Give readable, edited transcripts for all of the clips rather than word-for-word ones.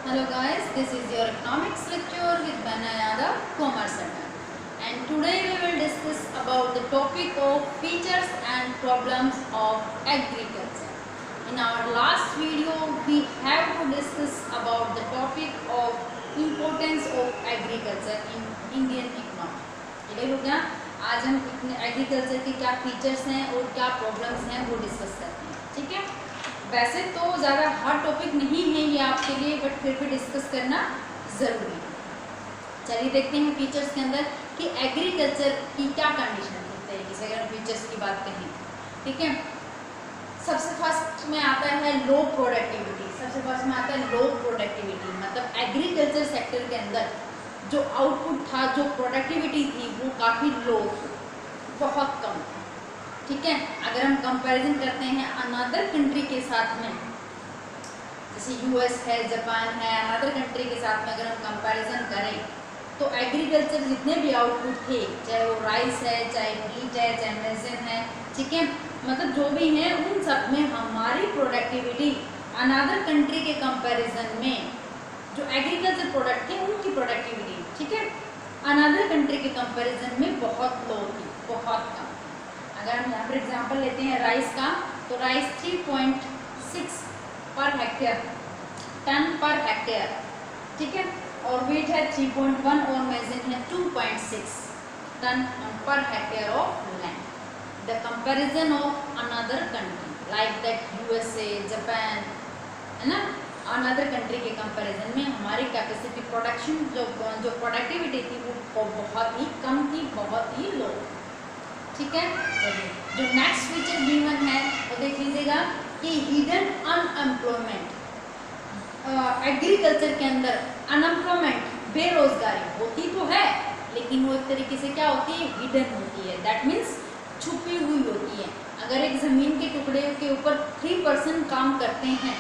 Hello guys, this is your economics lecture with Bana Yadav, Commerce Center. And today we will discuss about the topic of features and problems of agriculture. In our last video, we have to discuss about the topic of importance of agriculture in Indian economy. ठीक हो गया? आज हम agriculture के क्या features हैं और क्या प्रॉब्लम्स हैं वो डिस्कस करते हैं. ठीक है. वैसे तो ज़्यादा हार्ड टॉपिक नहीं है ये आपके लिए, बट फिर भी डिस्कस करना ज़रूरी है. चलिए देखते हैं फीचर्स के अंदर कि एग्रीकल्चर की क्या कंडीशन है. एक तरीके से अगर हम फीचर्स की बात करें, ठीक है, सबसे फर्स्ट में आता है लो प्रोडक्टिविटी. सबसे फर्स्ट में आता है लो प्रोडक्टिविटी, मतलब एग्रीकल्चर सेक्टर के अंदर जो आउटपुट था, जो प्रोडक्टिविटी थी, वो काफ़ी लो थी, बहुत कम था. ठीक है. अगर हम कंपैरिजन करते हैं अनदर कंट्री के साथ में, जैसे यूएस है, जापान है, अनदर कंट्री के साथ में अगर हम कंपैरिजन करें तो एग्रीकल्चर जितने भी आउटपुट थे, चाहे वो राइस है, चाहे वीट है, चाहे मेसन है, ठीक है, मतलब जो भी हैं उन सब में हमारी प्रोडक्टिविटी अनदर कंट्री के कंपैरिजन में जो एग्रीकल्चर प्रोडक्ट थे उनकी प्रोडक्टिविटी, ठीक है, अनदर कंट्री के कंपैरिजन में बहुत लो थी, बहुत कम. अगर हम यहाँ पर एग्जांपल लेते हैं राइस का, तो rice 3.6 per hectare, ton per hectare, ठीक है, और वीट है 3.1 और मेसन है 2.6 ton per hectare of land. The comparison of another country like that USA, Japan, है ना, अनदर कंट्री के कंपैरिजन में हमारी कैपेसिटी प्रोडक्शन जो प्रोडक्टिविटी थी वो बहुत ही कम थी, बहुत ही लो. ठीक है. जो नेक्स्ट फीचर गिवन है वो देख लीजिएगा कि हिडन अनएम्प्लॉयमेंट. एग्रीकल्चर के अंदर अनएम्प्लॉयमेंट, बेरोजगारी होती तो है, लेकिन वो एक तरीके से क्या होती है, हिडन होती है. दैट मीन्स छुपी हुई होती है. अगर एक ज़मीन के टुकड़े के ऊपर 3% काम करते हैं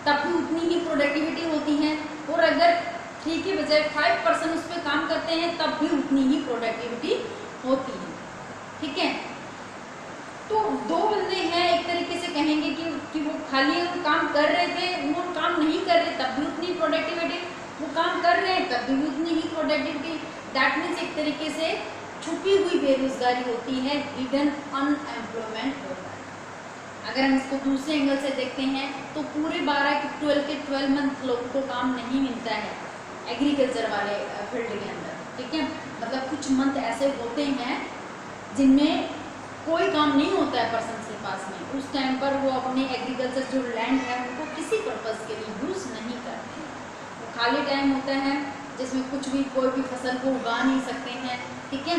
तब भी उतनी ही प्रोडक्टिविटी होती है, और अगर 3 के बजाय 5% उस पर काम करते हैं तब भी उतनी ही प्रोडक्टिविटी होती है. ठीक है. तो दो बंदे हैं, एक तरीके से कहेंगे कि वो खाली काम कर रहे थे, वो काम नहीं कर रहे तब भी उतनी प्रोडक्टिविटी, वो काम कर रहे हैं तब भी उतनी ही प्रोडक्टिविटी. दैट मीन्स एक तरीके से छुपी हुई बेरोजगारी होती है, हिडन अनएम्प्लॉयमेंट होता है. अगर हम इसको दूसरे एंगल से देखते हैं तो पूरे 12 मंथ लोगों को काम नहीं मिलता है एग्रीकल्चर वाले फील्ड के अंदर. ठीक है. मतलब कुछ मंथ ऐसे होते हैं जिनमें कोई काम नहीं होता है पर्सन के पास में. उस टाइम पर वो अपने एग्रीकल्चर जो लैंड है उनको किसी पर्पज़ के लिए यूज़ नहीं करते हैं. वो खाली टाइम होता है जिसमें कुछ भी कोई भी फसल को उगा नहीं सकते हैं. ठीक है.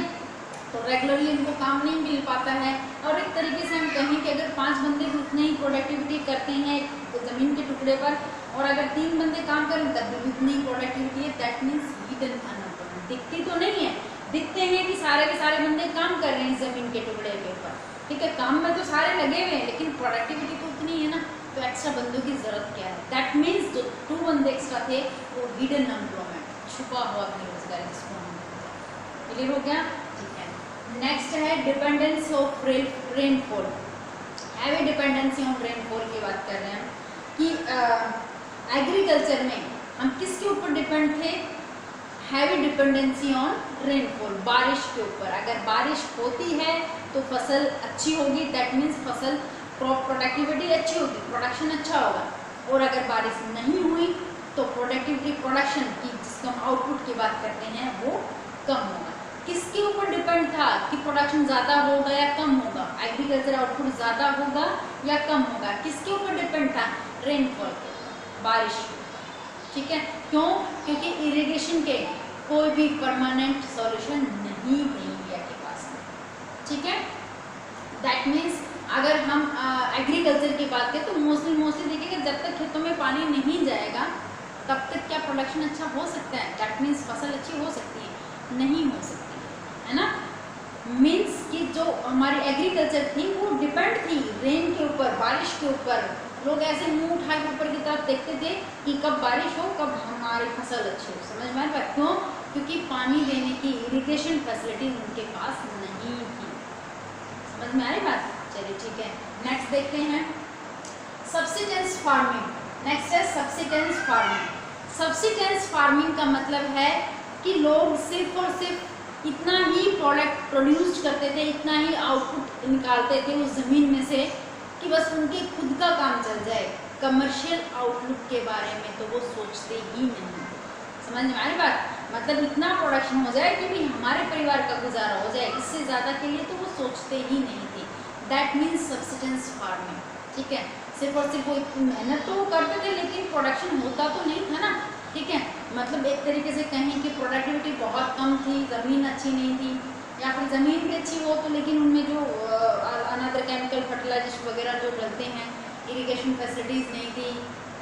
तो रेगुलरली उनको काम नहीं मिल पाता है. और एक तरीके से हम कहें कि अगर 5 बंदे भी उतनी ही प्रोडक्टिविटी करते हैं ज़मीन के टुकड़े पर, और अगर 3 बंदे काम करें तब भी उतनी ही प्रोडक्टिविटी है. That means hidden unemployment. दिखती तो नहीं है, दिखते हैं कि सारे के सारे बंदे काम कर रहे हैं ज़मीन के टुकड़े के ऊपर. ठीक है. काम में तो सारे लगे हुए हैं, लेकिन प्रोडक्टिविटी तो उतनी है ना, तो एक्स्ट्रा बंदों की ज़रूरत क्या है. दैट मीन्स जो 2 बंदे एक्स्ट्रा थे वो हिडन अनएम्प्लॉयमेंट, छुपा हुआ बेरोजगारी जिसको हम क्लियर हो गया. ठीक है. नेक्स्ट है dependence of rainfall. Heavy dependency on rainfall की बात कर रहे हैं कि एग्रीकल्चर में हम किसके ऊपर डिपेंड थे, हैवी डिपेंडेंसी ऑन रेनफॉल, बारिश के ऊपर. अगर बारिश होती है तो फसल अच्छी होगी, दैट मीन्स फसल क्रॉप प्रोडक्टिविटी अच्छी होगी, प्रोडक्शन अच्छा होगा. और अगर बारिश नहीं हुई तो प्रोडक्टिविटी, प्रोडक्शन की जिसको हम आउटपुट की बात करते हैं, वो कम होगा. किसके ऊपर डिपेंड था कि प्रोडक्शन ज़्यादा होगा या कम होगा, एग्रीकल्चर आउटपुट ज़्यादा होगा या कम होगा, किसके ऊपर डिपेंड था, रेनफॉल, बारिश. ठीक है. क्यों? क्योंकि इरिगेशन के कोई भी परमानेंट सॉल्यूशन नहीं है इंडिया के पास में. ठीक है. दैट मीन्स अगर हम एग्रीकल्चर की बात करें तो मोस्टली देखिएगा जब तक खेतों में पानी नहीं जाएगा तब तक क्या प्रोडक्शन अच्छा हो सकता है. दैट मीन्स फसल अच्छी हो सकती है, नहीं हो सकती है ना. मीन्स कि जो हमारी एग्रीकल्चर थी वो डिपेंड थी रेन के ऊपर, बारिश के ऊपर. लोग ऐसे मुंह उठा के ऊपर की तरफ देखते थे कि कब बारिश हो, कब हमारी फसल अच्छी हो. समझ में आ रहा है? क्यों? क्योंकि पानी देने की इरिगेशन फैसिलिटी उनके पास नहीं थी. समझ में आ रही बात? चलिए ठीक है. नेक्स्ट देखते हैं सब्सिडेंस फार्मिंग. नेक्स्ट है subsidence subsistence farming. Subsistence farming का मतलब है कि लोग सिर्फ और सिर्फ इतना ही प्रोडक्ट प्रोड्यूस करते थे, इतना ही आउटपुट निकालते थे उस ज़मीन में से कि बस उनके खुद का काम चल जाए। कमर्शियल आउटलुक के बारे में तो वो सोचते ही नहीं। समझ में आई बात? मतलब इतना प्रोडक्शन हो जाए कि भी हमारे परिवार का गुजारा हो जाए, इससे ज़्यादा के लिए तो वो सोचते ही नहीं थे। That means subsistence farming. ठीक है, सिर्फ और सिर्फ वो मेहनत तो करते थे लेकिन प्रोडक्शन होता तो नहीं था ना। ठीक है, मतलब एक तरीके से कहें कि प्रोडक्टिविटी बहुत कम थी, ज़मीन अच्छी नहीं थी, या फिर ज़मीन भी अच्छी हो तो लेकिन उनमें जो अनदर केमिकल फर्टिलाइजेशन वगैरह जो डलते हैं, इरिगेशन फैसिलिटीज़ नहीं थी,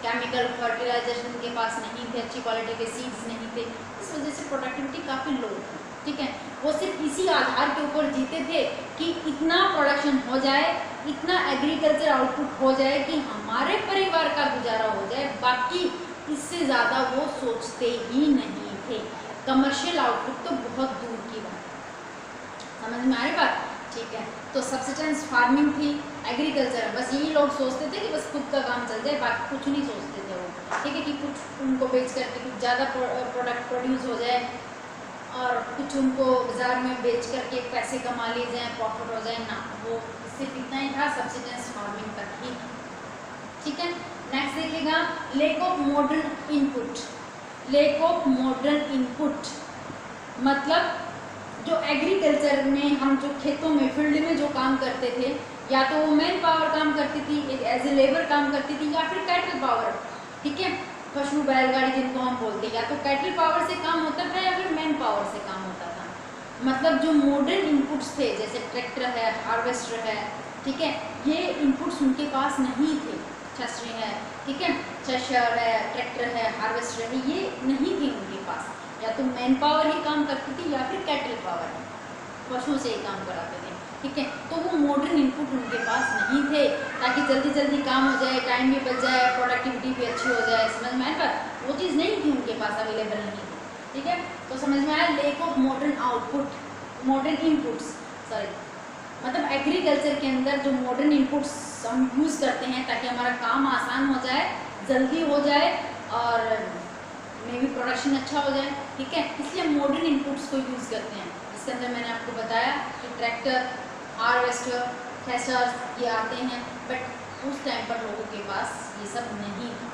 केमिकल फर्टिलाइजेशन के पास नहीं थे, अच्छी क्वालिटी के सीड्स नहीं थे, इस वजह से प्रोडक्टिविटी काफ़ी लो थी। ठीक है, वो सिर्फ इसी आधार के ऊपर जीते थे कि इतना प्रोडक्शन हो जाए, इतना एग्रीकल्चर आउटपुट हो जाए कि हमारे परिवार का गुजारा हो जाए, बाकी इससे ज़्यादा वो सोचते ही नहीं थे। कमर्शियल आउटपुट तो बहुत दूर की बात है। समझ में आ रही बात? ठीक है, तो सब्सिस्टेंस फार्मिंग थी, एग्रीकल्चर, बस यही लोग सोचते थे कि बस खुद का काम चल जाए, बाकी कुछ नहीं सोचते थे वो। ठीक है, कि कुछ उनको बेच करके कुछ ज़्यादा प्रोडक्ट प्रोड्यूस हो जाए और कुछ उनको बाज़ार में बेच करके पैसे कमा लिए जाएँ, प्रॉफिट हो जाए ना, वो सिर्फ इतना ही था, सब्सिस्टेंस फार्मिंग तक ही। ठीक है, नेक्स्ट देखिएगा, lack of modern input. Lack of modern input मतलब जो एग्रीकल्चर में हम जो खेतों में फील्ड में जो काम करते थे, या तो वो मैन पावर काम करती थी, एज ए लेबर काम करती थी, या फिर कैटल पावर। ठीक है, पशु बैलगाड़ी जिनको हम बोलते हैं, या तो कैटल पावर से काम होता था या फिर मैन पावर से काम होता था। मतलब जो मॉडर्न इनपुट्स थे जैसे ट्रैक्टर है, हार्वेस्टर है, ठीक है, ये इनपुट्स उनके पास नहीं थे। छछरी है, ठीक है, छछर है, ट्रैक्टर है, हार्वेस्टर है, ये नहीं थे उनके पास। या तो मैन पावर ही काम करती थी या फिर कैटल पावर, पशुओं से ही काम कराते थे। ठीक है, तो वो मॉडर्न इनपुट उनके पास नहीं थे ताकि जल्दी जल्दी काम हो जाए, टाइम भी बच जाए, प्रोडक्टिविटी भी अच्छी हो जाए। समझ में आया बात? वो चीज़ नहीं थी उनके पास, अवेलेबल नहीं थी। ठीक है, तो समझ में आया, lack of modern output, modern inputs, sorry, मतलब एग्रीकल्चर के अंदर जो मॉडर्न इनपुट्स हम यूज़ करते हैं ताकि हमारा काम आसान हो जाए, जल्दी हो जाए और में भी प्रोडक्शन अच्छा हो जाए। ठीक है, इसलिए मॉडर्न इनपुट्स को यूज़ करते हैं। इसके अंदर मैंने आपको बताया कि ट्रैक्टर, हार्वेस्टर, थ्रेशर ये आते हैं, बट उस टाइम पर लोगों के पास ये सब नहीं था।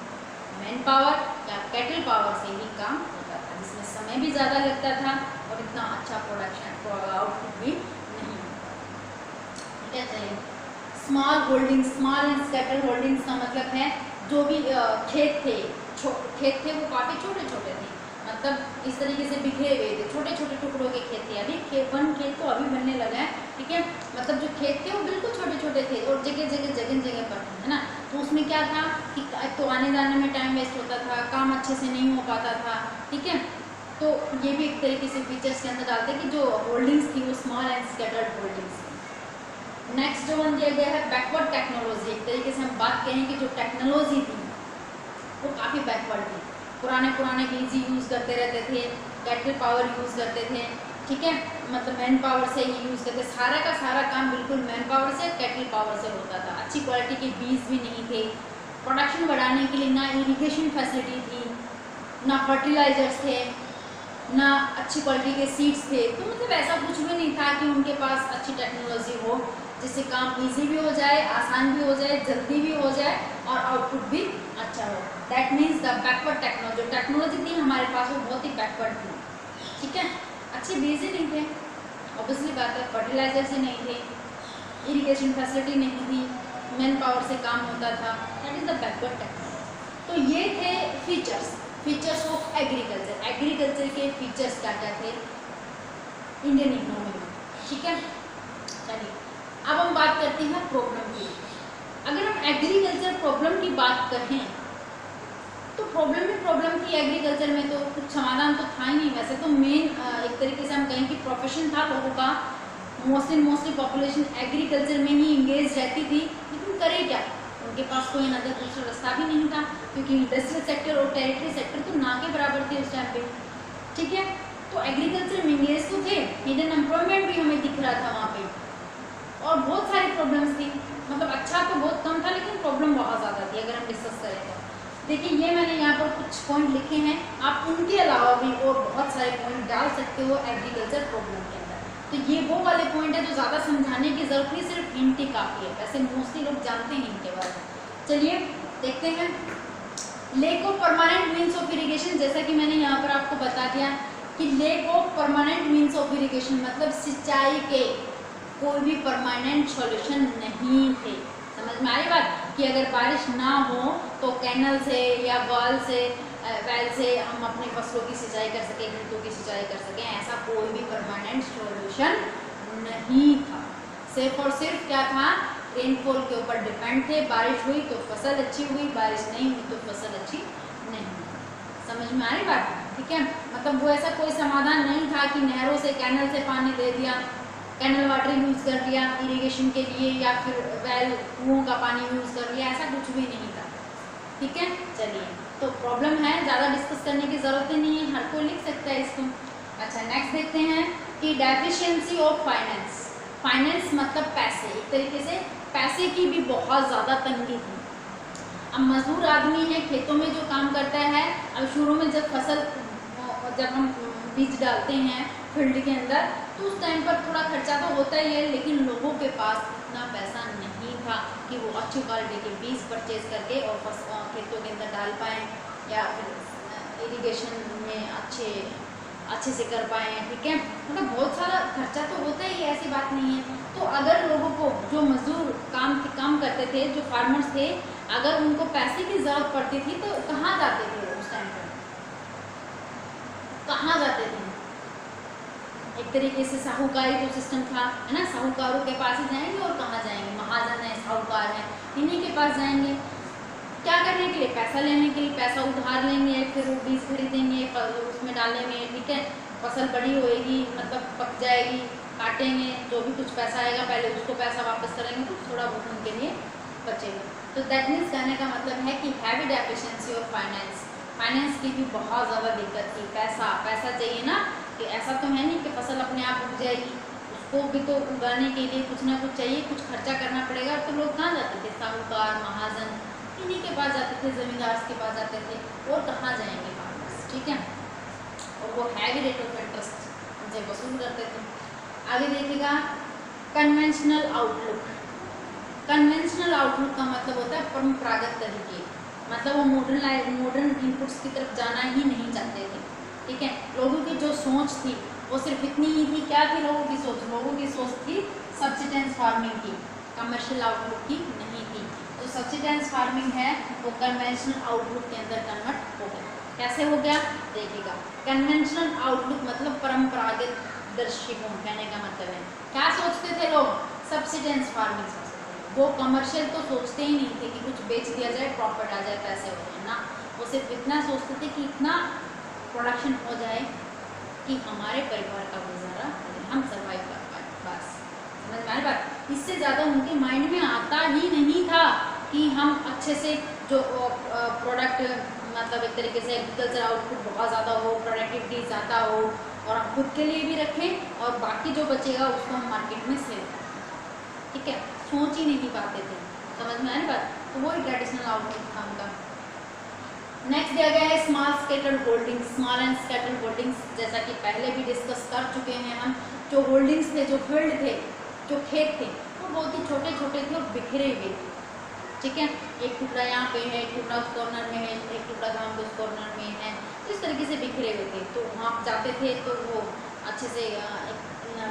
मैन पावर या कैटल पावर से ही काम होता था, जिसमें समय भी ज़्यादा लगता था और इतना अच्छा प्रोडक्शन आउटपुट भी नहीं। ठीक है, चलिए, small holding, small and scattered holdings का मतलब है जो भी खेत थे वो काफ़ी छोटे छोटे थे, मतलब इस तरीके से बिखरे हुए थे, छोटे छोटे टुकड़ों के खेत थे। अभी खेत तो अभी बनने लगा है। ठीक है, मतलब जो खेत थे वो बिल्कुल छोटे छोटे थे और जगह जगह पर है ना। तो उसमें क्या था कि तो आने जाने में टाइम वेस्ट होता था, काम अच्छे से नहीं हो पाता था। ठीक है, तो ये भी एक तरीके से फीचर्स के अंदर डालते हैं कि जो होल्डिंग्स थी वो स्मॉल एंड स्कैटर्ड होल्डिंग्स थी। नेक्स्ट जो वन दिया गया है बैकवर्ड टेक्नोलॉजी। एक तरीके से हम बात करें कि जो टेक्नोलॉजी थी वो काफ़ी बैकवर्ड थी। पुराने बीज यूज़ करते रहते थे, कैटल पावर यूज़ करते थे। ठीक है, मतलब मैन पावर से ही यूज़ करते, सारा का सारा काम बिल्कुल मैन पावर से, कैटल पावर से होता था। अच्छी क्वालिटी के बीज भी नहीं थे, प्रोडक्शन बढ़ाने के लिए ना इरिगेशन फैसिलिटी थी, ना फर्टिलाइजर्स थे, ना अच्छी क्वालिटी के सीड्स थे। तो मतलब ऐसा कुछ भी नहीं था कि उनके पास अच्छी टेक्नोलॉजी हो जिससे काम इजी भी हो जाए, आसान भी हो जाए, जल्दी भी हो जाए और आउटपुट भी अच्छा हो। That means the backward technology, जो टेक्नोलॉजी थी हमारे पास वो बहुत ही बैकवर्ड थी। ठीक है, अच्छे बीज ही नहीं थे, ऑब्वियसली बात है, फर्टिलाइजर से नहीं थे, इरिगेशन फैसिलिटी नहीं थी, मैन पावर से काम होता था। That is the backward technology. तो ये थे फीचर्स ऑफ एग्रीकल्चर। एग्रीकल्चर के फीचर्स क्या क्या थे इंडियन इकोनॉमी में। ठीक है, चलिए अब हम बात करते हैं प्रॉब्लम की। अगर हम एग्रीकल्चर प्रॉब्लम की बात करें तो प्रॉब्लम थी एग्रीकल्चर में, तो कुछ समाधान तो था ही नहीं। वैसे तो मेन एक तरीके से हम कहें कि प्रोफेशन था लोगों का, मोस्टली पॉपुलेशन एग्रीकल्चर में ही इंगेज रहती थी, लेकिन करे क्या, उनके पास कोई अदर दूसरा रास्ता भी नहीं था क्योंकि इंडस्ट्रियल सेक्टर और टेरिटरी सेक्टर तो ना के बराबर थे उस टाइम पे। ठीक है, तो एग्रीकल्चर में इंगेज तो थे, हिडन एम्प्लॉयमेंट भी हमें दिख रहा था वहाँ पे, और बहुत सारी प्रॉब्लम्स थी। मतलब अच्छा तो बहुत कम था लेकिन प्रॉब्लम बहुत ज़्यादा थी अगर हम डिस्कस करें तो। देखिए ये मैंने यहाँ पर कुछ पॉइंट लिखे हैं, आप उनके अलावा भी और बहुत सारे पॉइंट डाल सकते हो एग्रीकल्चर प्रॉब्लम के अंदर। तो ये वो वाले पॉइंट है जो ज़्यादा समझाने की जरूरत नहीं, सिर्फ हिंट ही काफ़ी है, वैसे मोस्टली लोग जानते हैं इनके बारे में। चलिए देखते हैं। Lake of permanent means of irrigation, जैसा कि मैंने यहाँ पर आपको बता दिया कि lack of permanent means of irrigation मतलब सिंचाई के कोई भी परमानेंट सॉल्यूशन नहीं थे। समझ में आई बात कि अगर बारिश ना हो तो कैनल से या वेल से हम अपने फसलों की सिंचाई कर सकें, खेतों की सिंचाई कर सकें, ऐसा कोई भी परमानेंट सॉल्यूशन नहीं था। सिर्फ और सिर्फ क्या था, रेनफॉल के ऊपर डिपेंड थे। बारिश हुई तो फसल अच्छी हुई, बारिश नहीं हुई तो फसल अच्छी नहीं हुई। समझ में आ रही बात? ठीक है, मतलब वो ऐसा कोई समाधान नहीं था कि नहरों से कैनल से पानी दे दिया, कैनल वाटर यूज़ कर लिया इरिगेशन के लिए, या फिर वेल कुओं का पानी यूज़ कर लिया, ऐसा कुछ भी नहीं था। ठीक है, चलिए तो प्रॉब्लम है, ज़्यादा डिस्कस करने की ज़रूरत ही नहीं है, हर कोई लिख सकता है इसको। अच्छा नेक्स्ट देखते हैं कि डेफिशिएंसी ऑफ फाइनेंस। फाइनेंस मतलब पैसे, एक तरीके से पैसे की भी बहुत ज़्यादा तंगी थी। अब मजदूर आदमी है, खेतों में जो काम करता है, अब शुरू में जब हम बीज डालते हैं फील्ड के अंदर तो उस टाइम पर थोड़ा खर्चा तो होता ही है, लेकिन लोगों के पास इतना पैसा नहीं था कि वो अच्छी क्वालिटी के बीज परचेज करके और खेतों के अंदर डाल पाएँ या फिर इरिगेशन में अच्छे से कर पाएँ। ठीक है, मतलब बहुत सारा खर्चा तो होता ही, ऐसी बात नहीं है। तो अगर लोगों को जो मजदूर काम करते थे, जो फार्मर्स थे, अगर उनको पैसे की ज़रूरत पड़ती थी तो कहाँ जाते थे उस टाइम पर, कहाँ जाते थे? एक तरीके से साहूकारी जो सिस्टम था, है ना, साहूकारों के पास ही जाएंगे और कहाँ जाएंगे, महाजन है, साहूकार है, इन्हीं के पास जाएंगे। क्या करने के लिए? पैसा लेने के लिए। पैसा उधार लेंगे, फिर वो बीज खरीदेंगे, उसमें डालेंगे। ठीक है, फसल बड़ी होएगी, मतलब पक जाएगी, काटेंगे, जो भी कुछ पैसा आएगा पहले उसको पैसा वापस करेंगे तो थोड़ा बहुत उनके लिए बचेगा। तो दैट मीन्स कहने का मतलब है कि heavy deficiency of finance, finance की भी बहुत ज़्यादा दिक्कत थी। पैसा चाहिए ना, कि ऐसा तो है नहीं कि फसल अपने आप उग जाएगी, उसको भी तो उगाने के लिए कुछ ना कुछ चाहिए, कुछ खर्चा करना पड़ेगा। तो लोग कहाँ जाते थे? साहूकार, महाजन, इन्हीं के पास जाते थे, जमींदार के पास जाते थे, और कहाँ जाएंगे फार्मर्स। ठीक है, और वो हैवी रेट ऑफ इंटरेस्ट उनसे वसूल करते थे। आगे देखिएगा कन्वेंशनल आउटलुक। कन्वेंशनल आउटलुक का मतलब होता है परंपरागत तरीके, मतलब वो मॉडर्न इनपुट्स की तरफ जाना ही नहीं चाहते थे। ठीक है, लोगों की जो सोच थी वो सिर्फ इतनी ही थी। क्या थी लोगों की सोच? लोगों की सोच थी सब्सिस्टेंस फार्मिंग की, कमर्शियल आउटलुक की नहीं थी। जो सब्सिस्टेंस फार्मिंग है वो कन्वेंशनल आउटलुक के अंदर कन्वर्ट हो गया। कैसे हो गया देखिएगा। कन्वेंशनल आउटलुक मतलब परंपरागत दृष्टिकोण, कहने का मतलब है क्या सोचते थे लोग? सब्सिस्टेंस फार्मिंग सोचते थे। वो कमर्शियल तो सोचते ही नहीं थे कि कुछ बेच दिया जाए, प्रॉफिट आ जाए, पैसे हो जाए ना। वो सिर्फ इतना सोचते थे कि इतना प्रोडक्शन हो जाए कि हमारे परिवार का गुजारा हो जाए, हम सर्वाइव कर पाए, बस। समझ में आ रही बात? इससे ज़्यादा उनके माइंड में आता ही नहीं था कि हम अच्छे से जो प्रोडक्ट, मतलब एक तरीके से एग्रीकल्चर आउटपुट बहुत ज़्यादा हो, प्रोडक्टिविटी ज़्यादा हो, और हम खुद के लिए भी रखें और बाकी जो बचेगा उसको हम मार्केट में सेल करें। ठीक है, सोच ही नहीं पाते थे। समझ में आ रही बात? तो वो ट्रेडिशनल आउटलुक था उनका। नेक्स्ट दिया गया है small scattered holdings. Small and scattered holdings, जैसा कि पहले भी डिस्कस कर चुके हैं हम, जो होल्डिंग्स थे, जो फील्ड थे, जो खेत थे, वो बहुत ही छोटे छोटे थे और बिखरे हुए थे। ठीक है, एक टुकड़ा यहाँ पे है, एक टुकड़ा उस कॉर्नर में है, एक टुकड़ा गाँव के उस कॉर्नर में है, इस तरीके से बिखरे हुए थे। तो वहाँ जाते थे तो वो अच्छे से,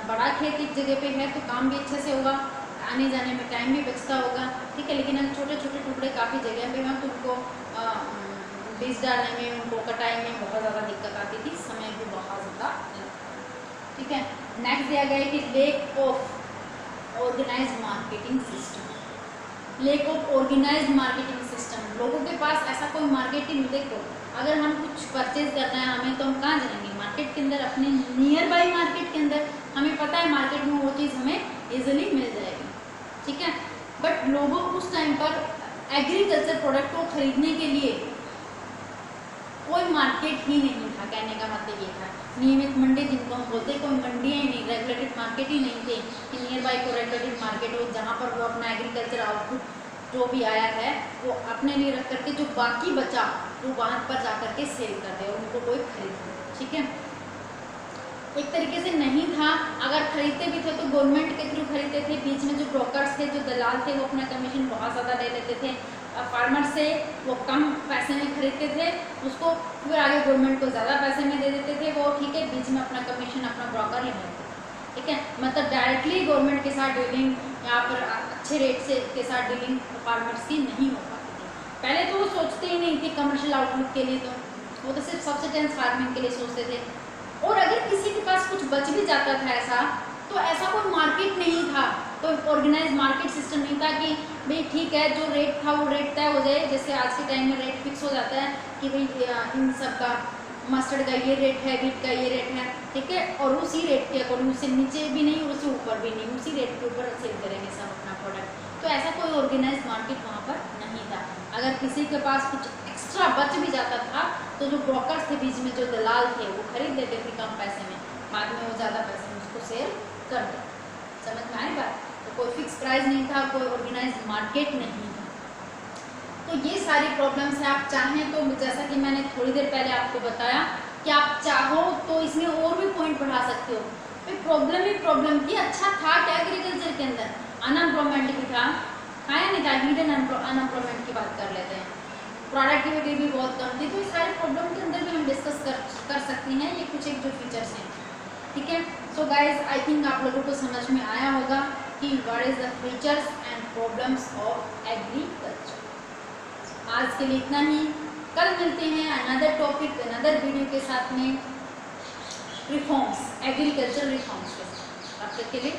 बड़ा खेत एक जगह पे है तो काम भी अच्छे से होगा, आने जाने में टाइम भी बचता होगा। ठीक है, लेकिन अगर छोटे छोटे टुकड़े काफ़ी जगह पे हैं तो उनको बीज डालने में, उनको कटाई में बहुत ज़्यादा दिक्कत आती थी, समय भी बहुत ज़्यादा लगता। ठीक है, नेक्स्ट दिया गया है कि lack of organised marketing system. Lack of organised marketing system, लोगों के पास ऐसा कोई मार्केटिंग, देखो अगर हम कुछ परचेज करना है हमें, तो हम कहाँ जाएंगे? मार्केट के अंदर, अपने नियर बाई मार्केट के अंदर। हमें पता है मार्केट में वो चीज़ हमें ईजिली मिल जाएगी। ठीक है, बट लोगों उस टाइम पर एग्रीकल्चर प्रोडक्ट को खरीदने के लिए कोई मार्केट ही नहीं था। कहने का मतलब ये था, नियमित मंडी जिनको हम बोलते, कोई मंडियाँ ही नहीं, रेगुलेटेड मार्केट ही नहीं थे कि नियर बाई को रेगुलेटेड मार्केट हो जहाँ पर वो अपना एग्रीकल्चर आउटपुट जो भी आया है वो अपने लिए रख करके जो बाकी बचा वो वहाँ पर जा करके सेल कर दे, उनको कोई खरीद। ठीक है, एक तरीके से नहीं था, अगर खरीदते भी थे तो गवर्नमेंट के थ्रू खरीदते थे, बीच में जो ब्रोकर्स थे, जो दलाल थे, वो अपना कमीशन बहुत ज़्यादा ले लेते थे फार्मर से, वो कम पैसे में खरीदते थे उसको, फिर आगे गवर्नमेंट को ज़्यादा पैसे में दे देते थे वो, ठीक है, बीच में अपना कमीशन अपना ब्रोकर ले लेते थे। ठीक है, मतलब डायरेक्टली गवर्नमेंट के साथ डीलिंग यहाँ पर अच्छे रेट से के साथ डीलिंग फार्मर्स की नहीं हो पाती थी। पहले तो वो सोचते ही नहीं थे कमर्शियल आउटलुक के लिए, तो वो तो सिर्फ सब्सिस्टेंस फार्मिंग के लिए सोचते थे। और अगर किसी के पास कुछ बच भी जाता था ऐसा, तो ऐसा कोई मार्केट नहीं था, कोई ऑर्गेनाइज मार्केट सिस्टम नहीं था कि भाई ठीक है जो रेट था वो रेट तय हो जाए, जैसे आज के टाइम में रेट फिक्स हो जाता है कि भाई इन सब का मस्टर्ड का ये रेट है, बीट का ये रेट है, ठीक है, और उसी रेट के अकॉर्डिंग, उससे नीचे भी नहीं और उससे ऊपर भी नहीं, उसी रेट के ऊपर सेल करेंगे सब अपना प्रोडक्ट। तो ऐसा कोई ऑर्गेनाइज मार्केट वहाँ पर नहीं था। अगर किसी के पास कुछ एक्स्ट्रा बच भी जाता था तो जो ब्रोकर्स थे बीच में, जो दलाल थे, वो खरीद लेते थे कम पैसे में, बाद में वो ज़्यादा पैसे में उसको सेल कर दे। समझ में आई बात? तो कोई फिक्स प्राइस नहीं था, कोई ऑर्गेनाइज मार्केट नहीं था। तो ये सारी प्रॉब्लम्स हैं। आप चाहें तो जैसा कि मैंने थोड़ी देर पहले आपको बताया कि आप चाहो तो इसमें और भी पॉइंट बढ़ा सकते हो। फिर प्रॉब्लम ही प्रॉब्लम थी। अच्छा था क्या एग्रीकल्चर के अंदर? अनएम्प्लॉयमेंट भी था, या नहीं था? हिडन अनएम्प्लॉयमेंट की बात कर लेते हैं, प्रोडक्टिविटी भी बहुत कम थी। तो इस सारे प्रॉब्लम के अंदर भी हम डिस्कस कर सकते हैं, ये कुछ एक जो फीचर्स हैं। ठीक है, सो गाइज आई थिंक आप लोगों को समझ में आया होगा कि what is the features and problems of agriculture. आज के लिए इतना ही, कल मिलते हैं अनदर टॉपिक अनदर वीडियो के साथ में, रिफॉर्म्स, एग्रीकल्चर रिफॉर्म्स के साथ। तब तक के लिए